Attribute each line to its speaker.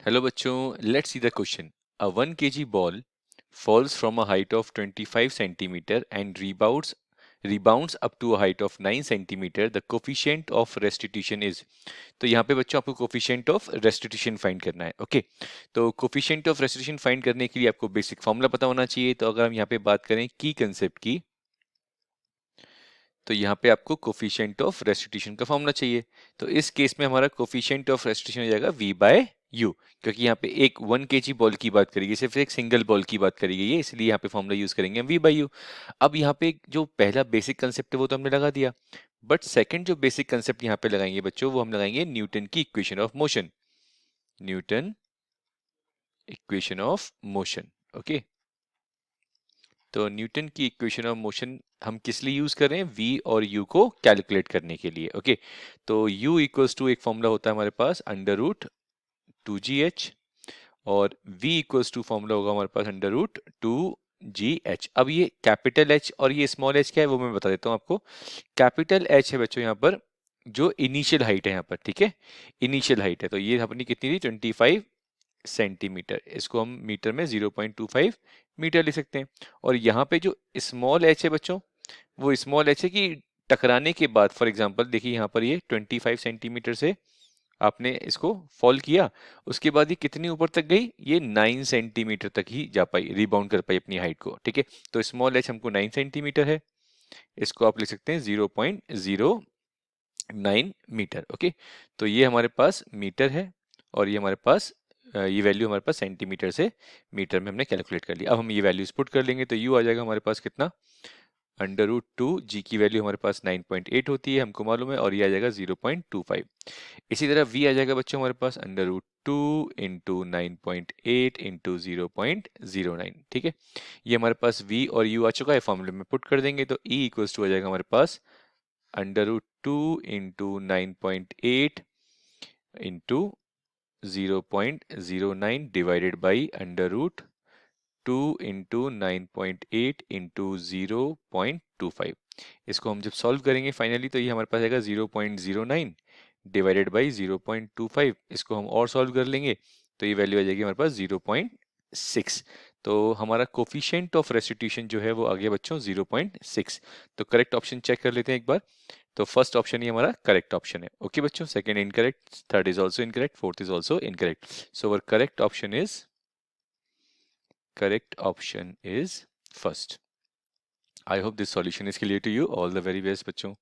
Speaker 1: Hello बच्चों, let's see the question. A 1 kg ball falls from a height of 25 centimeter and rebounds up to a height of 9 centimeter. The coefficient of restitution is. तो यहाँ पे बच्चों आपको coefficient of restitution find करना है. Okay, तो coefficient of restitution find करने के लिए आपको बेसिक फॉर्मूला पता होना चाहिए. तो अगर हम यहाँ पे बात करें की कंसेप्ट की, तो यहाँ पे आपको कोफिशिएंट ऑफ रेस्टिट्यूशन का फॉर्मूला चाहिए. तो इस केस में हमारा कोफिशिएंट ऑफ रेस्टिट्यूशन हो जाएगा v बाय यू, क्योंकि यहाँ पे एक 1 kg बॉल की बात करी गई, सिर्फ एक सिंगल बॉल की बात करी गई है, इसलिए यहाँ पे फॉर्मूला यूज करेंगे हम v बाय यू. अब यहाँ पे जो पहला बेसिक कंसेप्ट है वो तो हमने लगा दिया, बट सेकंड जो बेसिक कंसेप्ट यहाँ पे लगाएंगे बच्चों, वो हम लगाएंगे न्यूटन की equation of motion. Newton equation of motion. Okay, तो न्यूटन की इक्वेशन ऑफ मोशन हम किस लिए यूज कर रहे हैं? v और u को कैलकुलेट करने के लिए. ओके, तो u इक्वल्स टू एक फॉर्मूला होता है हमारे पास अंडर रूट 2gh, और v इक्वल्स टू फॉर्मूला होगा हमारे पास अंडर रूट 2gh. अब ये कैपिटल h और ये स्मॉल h क्या है वो मैं बता देता हूँ आपको. कैपिटल h है बच्चों यहाँ पर जो इनिशियल हाइट है यहाँ पर, ठीक है, इनिशियल हाइट है. तो ये अपनी कितनी थी? 25 सेंटीमीटर. इसको हम मीटर में 0.25 मीटर लिख सकते हैं. और यहाँ पे जो स्मॉल h है बच्चों, वो स्मॉल h है कि टकराने के बाद, फॉर एग्जांपल देखिए यहाँ पर ये 25 सेंटीमीटर से आपने इसको फॉल किया, उसके बाद ये कितनी ऊपर तक गई? ये 9 सेंटीमीटर तक ही जा पाई, रिबाउंड कर पाई अपनी हाइट को. ठीक है, तो स्मॉल h हमको 9 सेंटीमीटर है, इसको आप लिख सकते हैं 0.09 मीटर. ओके, तो ये हमारे पास मीटर है, और ये हमारे पास ये वैल्यू हमारे पास सेंटीमीटर से मीटर में हमने कैलकुलेट कर लिया. अब हम ये वैल्यूज पुट कर लेंगे, तो यू आ जाएगा हमारे पास कितना? अंडर रूट 2, जी की वैल्यू हमारे पास 9.8 होती है, हमको मालूम है, और ये आ जाएगा 0.25. इसी तरह v आ जाएगा बच्चों हमारे पास अंडर रूट 2 इंटू 9.8 इंटू 0.09. ठीक है, ये हमारे पास v और u आ चुका है, फॉर्मूले में पुट कर देंगे, तो e इक्वल्स टू आ जाएगा हमारे पास under root 2 into 9.8 into 0.09 divided by under root 2 into 9.8 into 0.25. इसको हम जब सॉल्व करेंगे फाइनली, तो ये हमारे पास आएगा 0.09 डिवाइडेड बाई 0.25. इसको हम और सॉल्व कर लेंगे, तो ये वैल्यू आ जाएगी हमारे पास 0.6. तो हमारा कोफिशिएंट ऑफ रेस्टिट्यूशन जो है वो आ गया बच्चों 0.6. तो करेक्ट ऑप्शन चेक कर लेते हैं एक बार. तो फर्स्ट ऑप्शन ही हमारा करेक्ट ऑप्शन है. ओके बच्चों, second incorrect, third is also incorrect, fourth is also incorrect. So our correct option is first. I hope this solution is clear to you. All the very best बच्चों.